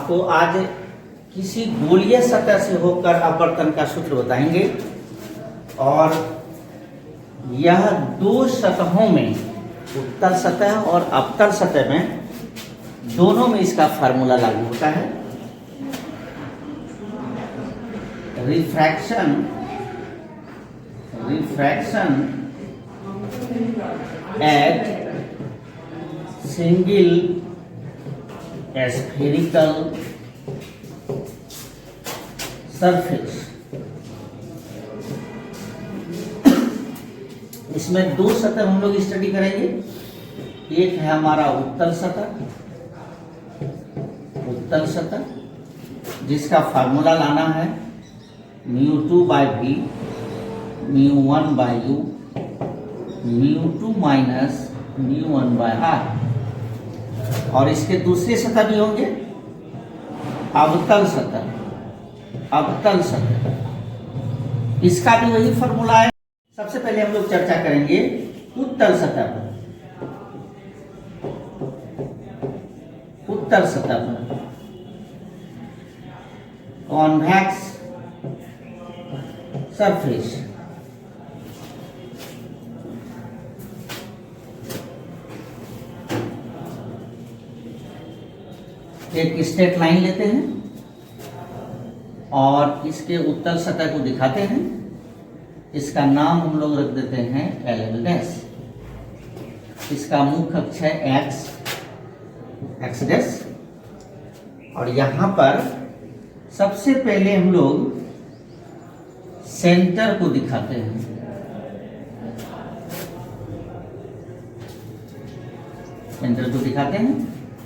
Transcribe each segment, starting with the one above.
आपको आज किसी गोलीय सतह से होकर अपवर्तन का सूत्र बताएंगे। और यह दो सतहों में, उत्तल सतह और अवतल सतह में, दोनों में इसका फार्मूला लागू होता है। Refraction at single spherical surface. इसमें दो सतह हम लोग स्टडी करेंगे। एक है हमारा उत्तल सतह जिसका फार्मूला लाना है μ2/v μ1/u μ2 माइनस μ1/r। और इसके दूसरे सतह भी होंगे अवतल सतह, इसका भी वही फार्मूला है। सबसे पहले हम लोग चर्चा करेंगे उत्तल सतह पर। कॉन्वेक्स सरफेस, एक स्ट्रेट लाइन लेते हैं और इसके उत्तल सतह को दिखाते हैं। इसका नाम हम लोग रख देते हैं L'। इसका मुख्य अक्ष है x'। और यहाँ पर सबसे पहले हम लोग सेंटर को दिखाते हैं।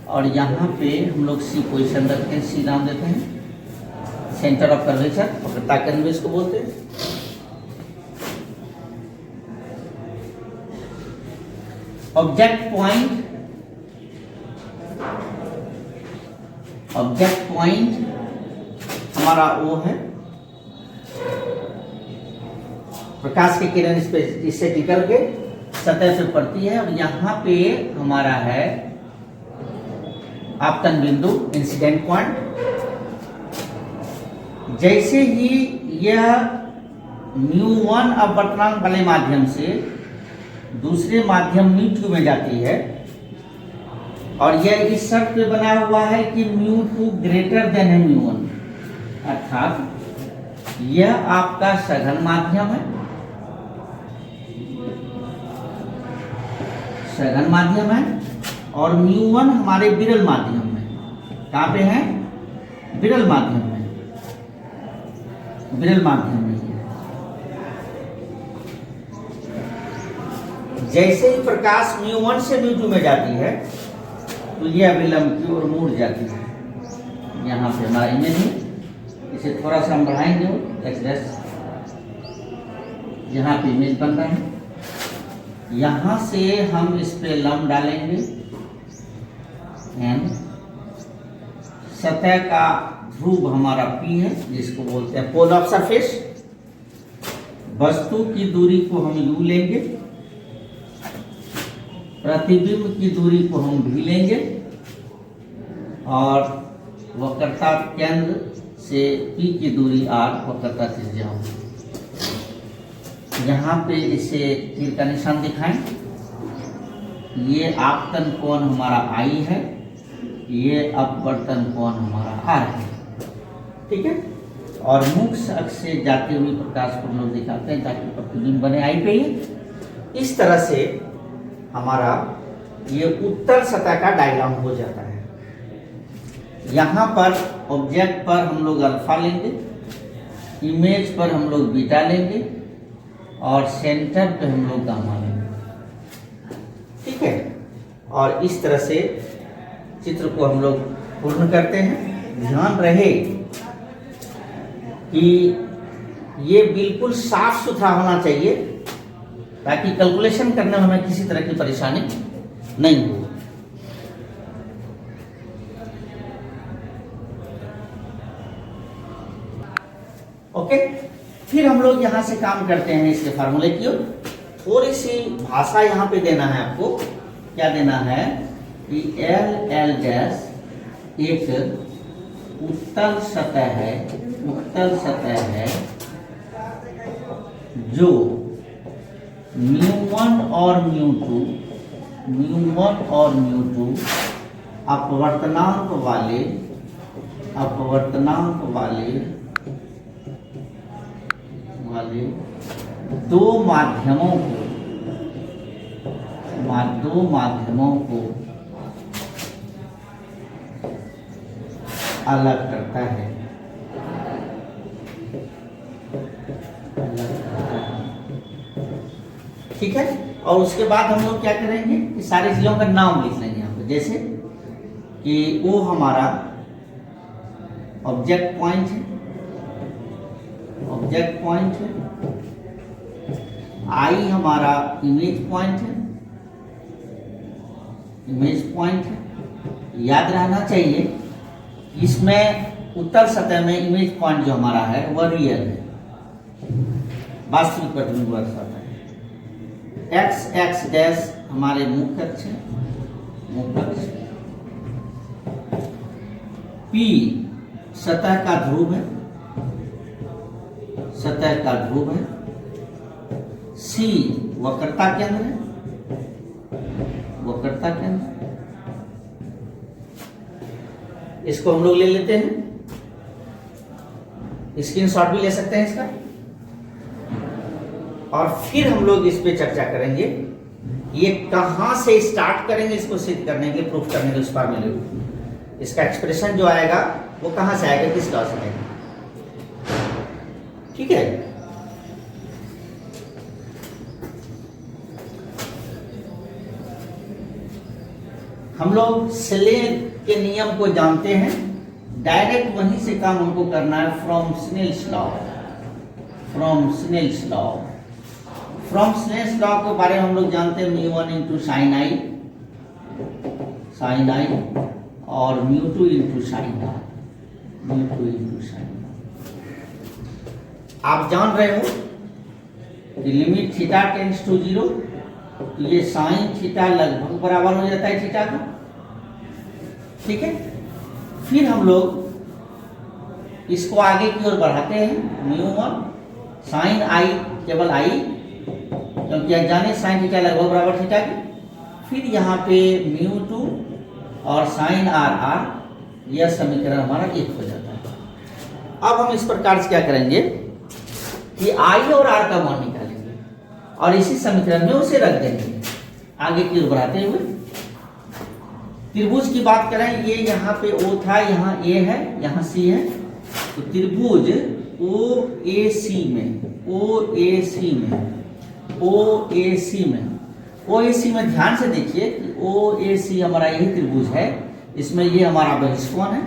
और यहाँ पे हम लोग C पोजीशन रखते हैं, C नाम देते हैं। सेंटर ऑफ कर्वेचर, वक्रता केंद्र इसको बोलते हैं। ऑब्जेक्ट पॉइंट हमारा O है। प्रकाश की किरण इस पे, इससे निकल के सतह पे पड़ती है। और यहाँ पे हमारा है आपतन बिंदु, इंसिडेंट पॉइंट। जैसे ही यह μ1 अपवर्तनांक वाले माध्यम से दूसरे माध्यम μ2 में जाती है और यह इस शर्त पे बना हुआ है कि μ2 ग्रेटर देन है μ1, अर्थात यह आपका सघन माध्यम है। और μ1 हमारे विरल माध्यम में, कहाँ पे है? विरल माध्यम में जैसे ही प्रकाश μ1 से μ2 में जाती है तो यह विलंब की ओर मुड़ जाती है। यहाँ पे हमारा इमेज है, इसे थोड़ा सा हम बढ़ाएंगे x'। यहाँ पे इमेज बन रहा है। यहाँ से हम इस पे लंब डालेंगे n। सतह का ध्रुव हमारा P है, जिसको बोलते हैं पोल ऑफ सरफेस। वस्तु की दूरी को हम u लेंगे, प्रतिबिंब की दूरी को हम v लेंगे और वक्रता केंद्र से P की दूरी r, वक्रता त्रिज्या होगी। यहाँ पे इसे तीर का निशान दिखाएं। ये आपतन कोण हमारा I है, ये अपवर्तन कोण हमारा R है, ठीक है। और मुख्य अक्ष से जाते हुए प्रकाश को हम लोग दिखाते हैं ताकि प्रतिबिंब बने I पे ही। इस तरह से हमारा ये उत्तल सतह का डायग्राम हो जाता है। यहाँ पर ऑब्जेक्ट पर हम लोग अल्फा लेंगे, इमेज पर हम लोग बीटा लेंगे और सेंटर पे हम लोग गामा लेंगे, ठीक है। और इस तरह से चित्र को हम लोग पूर्ण करते हैं। ध्यान रहे कि ये बिल्कुल साफ सुथरा होना चाहिए ताकि कैलकुलेशन करने में हमें किसी तरह की परेशानी नहीं हो। ओके, फिर हम लोग यहाँ से काम करते हैं इसके फार्मूले की ओर। थोड़ी सी भाषा यहाँ पे देना है आपको। क्या देना है कि L' एक उत्तल सतह है जो μ1 और μ2 अपवर्तनांक वाले दो माध्यमों को अलग करता है। ठीक है, और उसके बाद हम लोग क्या करेंगे कि सारी चीजों का नाम लिख लेंगे यहाँ पे, जैसे कि वो हमारा ऑब्जेक्ट पॉइंट है, आई हमारा इमेज पॉइंट है। याद रहना चाहिए इसमें उत्तल सतह में इमेज पॉइंट जो हमारा है वह रियल है, वास्तविक प्रतिबिंब दर्शाता है। x डैश हमारे मुख्य अक्ष है, P सतह का ध्रुव है, C वक्रता केंद्र है, इसको हम लोग ले लेते हैं, स्क्रीनशॉट भी ले सकते हैं इसका। और फिर हम लोग इस पे चर्चा करेंगे ये कहां से स्टार्ट करेंगे इसको सिद्ध करने के लिए, प्रूफ करने के लिए उस फॉर्मूले को। इसका एक्सप्रेशन जो आएगा वो कहां से आएगा, किस लॉ से आएगा। ठीक है, हम लोग स्नेल के नियम को जानते हैं, डायरेक्ट वहीं से काम हमको करना है, फ्रॉम स्नेल्स लॉ के बारे में हम लोग जानते हैं μ1 इंटू साइन आई और μ2 इंटू साइन आर। आप जान रहे हो कि लिमिट थीटा टेंड्स टू 0, तो ये साइन थीटा लगभग बराबर हो जाता है थीटा का। ठीक है, फिर हम लोग इसको आगे की ओर बढ़ाते हैं, μ1 साइन आई, केवल आई, क्योंकि जाने साइन थीटा लगभग बराबर थीटा की। फिर यहाँ पे μ2 और साइन आर, यह समीकरण हमारा 1 हो जाता है। अब हम इस प्रकार से क्या करेंगे कि आई और आर का मान निकालेंगे और इसी समीकरण में उसे रख देंगे आगे की ओर बढ़ाते हुए। त्रिभुज की बात करें, ये यहाँ पे O था, यहाँ A है, यहाँ C है, तो त्रिभुज OAC में ध्यान से देखिए कि OAC हमारा यही त्रिभुज है। इसमें ये हमारा बहिष्कोण है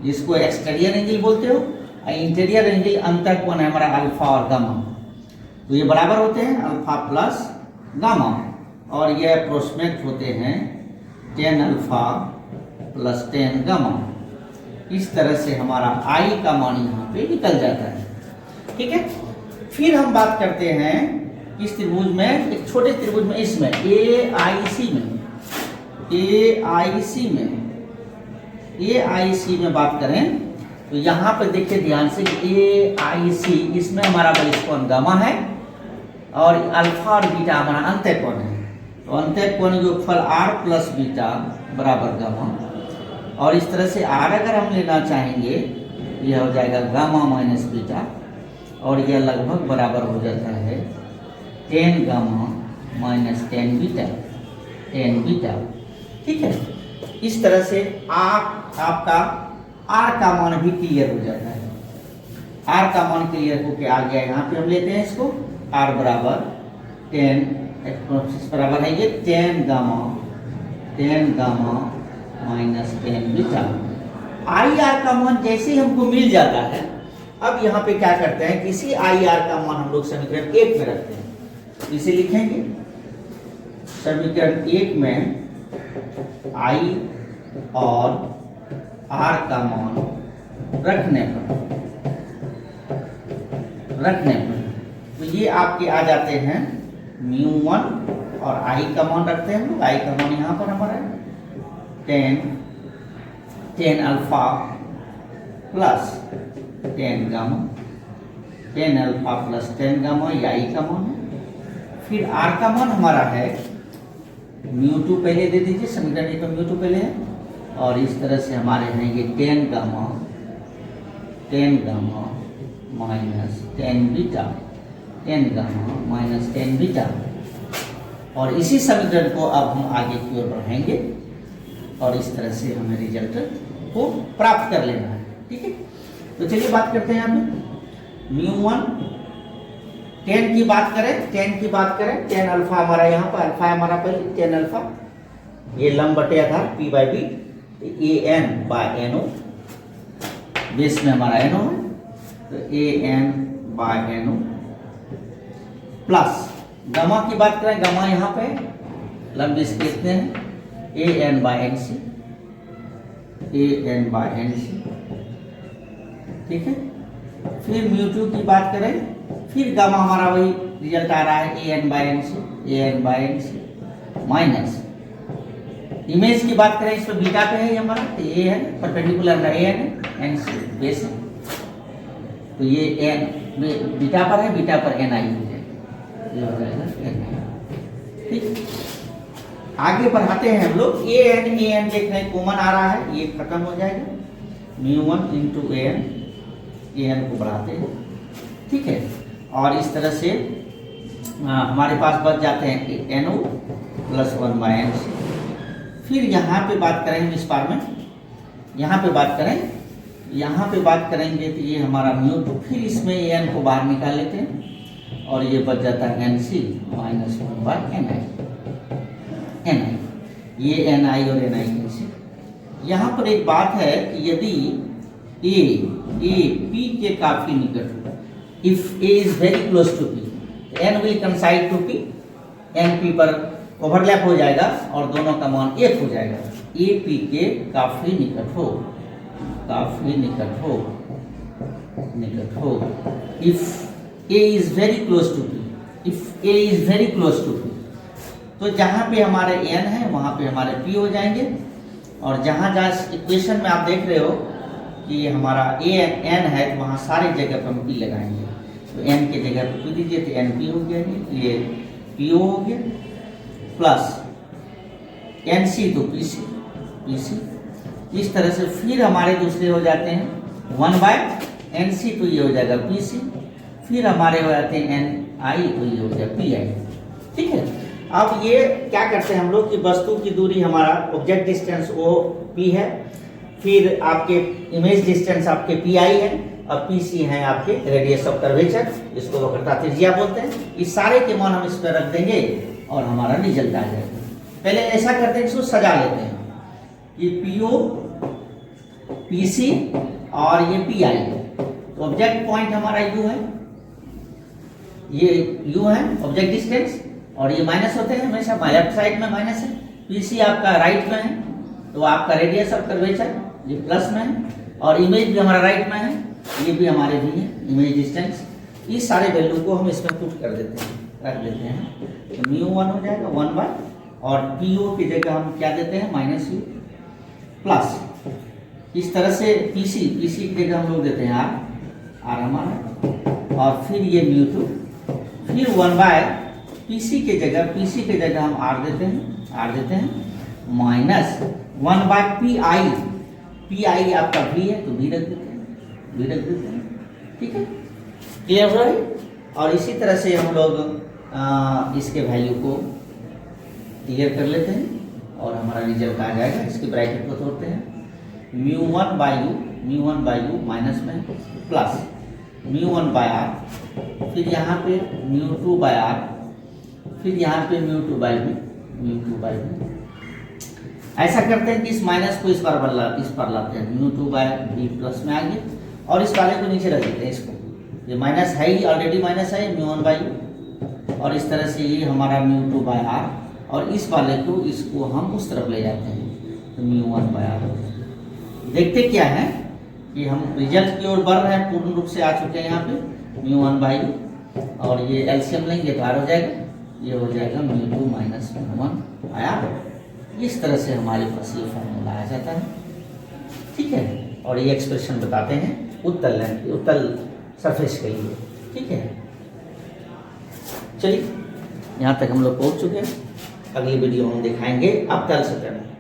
जिसको एक्सटीरियर एंगल बोलते हो, और इंटीरियर एंगल अंतःकोण है हमारा अल्फा और गामा। तो ये बराबर होते हैं अल्फा प्लस गामा, और ये अप्रोक्सीमेट होते हैं tan alpha plus tan gamma. इस तरह से हमारा आई का मान यहाँ पे निकल जाता है। ठीक है, फिर हम बात करते हैं इस त्रिभुज में, एक छोटे त्रिभुज में, इसमें AIC में बात करें तो यहाँ पे देखिए ध्यान से AIC, इसमें हमारा बहिष्कोण गामा है और अल्फा और बीटा हमारा अंतःकोण है। तो अंतःकोण योगफल r प्लस बीटा बराबर गामा, और इस तरह से r अगर हम लेना चाहेंगे यह हो जाएगा गामा माइनस बीटा, और यह लगभग बराबर हो जाता है tan gamma minus tan beta. ठीक है, इस तरह से आपका r का मान भी क्लियर हो जाता है। r का मान क्लियर होके आ गया, यहाँ पे हम लेते हैं इसको r बराबर tan, बराबर है ये tan gamma minus tan beta. I R का मान जैसे ही हमको मिल जाता है, अब यहाँ पे क्या करते हैं, किसी आई आर का मान हम लोग समीकरण 1 में रखते हैं। इसे लिखेंगे समीकरण 1 में आई और आर का मान रखने पर तो ये आपके आ जाते हैं μ1, और आई का मान रखते हैं हम लोग, आई का मान यहाँ पर हमारा tan alpha plus ten gamma, tan alpha plus ten gamma, ये आई का मान है। फिर आर का मान हमारा है म्यू टू, पहले दे दीजिए समीकरण पर म्यू टू पहले है, और इस तरह से हमारे हैं ये ten gamma minus tan beta, ten gamma minus tan beta. और इसी समीकरण को अब हम आगे की ओर बढ़ाएंगे और इस तरह से हमें रिजल्ट को प्राप्त कर लेना है। ठीक है, तो चलिए बात करते हैं यहाँ पे म्यू वन, टेन की बात करें, टेन अल्फा हमारा यहाँ पर, अल्फा हमारा पहले टेन अल्फा, ये लंब बटे आधार p by b, a n by n o, base में हमारा एन ओ है, तो a n by n O plus gamma की बात करें, गामा यहाँ पे लंब इसके कितने हैं, ए एन बाय एन सी, ठीक है। फिर म्यू टू की बात करें, फिर गामा हमारा वही रिजल्ट आ रहा है a n by N c minus, image की बात करें इस पर बीटा पे है हमारा, तो ए है perpendicular A N C base है, तो ये एन बीटा पर है, बीटा पर एन आई हो जाएगा एन आई। ठीक, आगे बढ़ाते हैं हम लोग, ए एन देख रहे हैं कॉमन आ रहा है, ये खत्म हो जाएगा mu one into A N को बढ़ाते हैं। ठीक है, और इस तरह से हमारे पास बच जाते हैं N O plus one by N C. फिर यहाँ पे बात करें हम इस बार में, यहाँ पे बात करेंगे तो ये हमारा म्यू टू, फिर इसमें ए एन को बाहर निकाल लेते हैं और ये बच जाता है n c minus one by n i, ये एन आई और एन आई कैंसिल। यहाँ पर एक बात है कि यदि ए पी के काफी निकट हो, if A is very close to P, N will coincide to P, N P पर ओवरलैप हो जाएगा और दोनों का मान एक हो जाएगा। ए पी के काफी निकट हो, if A is very close to P, तो जहां पे हमारे एन है वहां पे हमारे पी हो जाएंगे, और जहां इक्वेशन में आप देख रहे हो कि हमारा एन है तो वहां सारी जगह पर हम पी लगाएंगे, तो एन के जगह पर पी दीजिए तो एन पी हो गया, ये पी ओ हो गया, प्लस एन सी तो पी सी। इस तरह से फिर हमारे दूसरे हो जाते हैं वन बाय एन सी, तो ये हो जाएगा पी सी, फिर हमारे हो जाते हैं एन आई, तो ये हो जाएगा पी आई। ठीक है, अब ये क्या करते हैं हम लोग कि वस्तु की दूरी हमारा ऑब्जेक्ट डिस्टेंस वो पी है, फिर आपके इमेज डिस्टेंस आपके पी आई है, और पी सी है आपके रेडियस ऑफ कर्वेचर, इसको वक्रता त्रिज्या बोलते हैं। इस सारे के मान हम इस पर रख देंगे और हमारा रिजल्ट आ जाएगा। पहले ऐसा करते हैं, इसको सजा लेते हैं, ये पी ओ पी सी और ये पी आई है, तो ऑब्जेक्ट पॉइंट हमारा यू है, ये यू है ऑब्जेक्ट डिस्टेंस, और ये माइनस होते हैं हमेशा, लेफ्ट साइड में माइनस है, पीसी आपका राइट में है, तो आपका रेडियस ऑफ कर्वेचर ये प्लस में है, और इमेज भी हमारा राइट में है, ये भी हमारे भी है इमेज डिस्टेंस। इस सारे वैल्यू को हम इसमें पुट कर देते हैं, रख देते हैं, तो म्यू वन हो जाएगा वन बाय, और पी ओ की जगह हम क्या देते हैं माइनस यू, प्लस इस तरह से पीसी की जगह हम लोग देते हैं आर हमारा, और फिर ये म्यू टू, फिर वन बाय पीसी के जगह हम आर देते हैं minus one by P I आपका भी है तो भी रख देते हैं। ठीक है, क्लियर हो रहा है। और इसी तरह से हम लोग इसके वैल्यू को क्लियर कर लेते हैं और हमारा रिजल्ट आ जाएगा। इसके ब्रैकेट को तोड़ते हैं, mu one by u minus में plus mu one by r, फिर यहाँ पे म्यू टू बाय आर, फिर यहाँ पे म्यू टू बाई बी। ऐसा करते हैं कि इस माइनस को इस पर लाते हैं, mu two by B plus में आगे, और इस वाले को नीचे रख देते हैं, इसको ये माइनस है ही, ऑलरेडी माइनस है म्यू वन बाई यू, और इस तरह से ये हमारा म्यू टू बाय आर, और इस वाले को इसको हम उस तरफ ले जाते हैं तो म्यू वन बाय आर। देखते क्या है कि हम रिजल्ट की ओर बढ़ रहे हैं, पूर्ण रूप से आ चुके हैं यहाँ पे म्यू वन बाई यू, और ये एलसीएम लेंगे तो आर हो जाएगा, ये हो जाएगा mu two minus mu one R. इस तरह से हमारे पास ये फॉर्मूला आ जाता है। ठीक है। और ये एक्सप्रेशन बताते हैं उत्तल सरफेस के लिए। ठीक है, चलिए यहाँ तक हम लोग पहुँच चुके हैं। अगली वीडियो हम दिखाएंगे अवतल सतह में।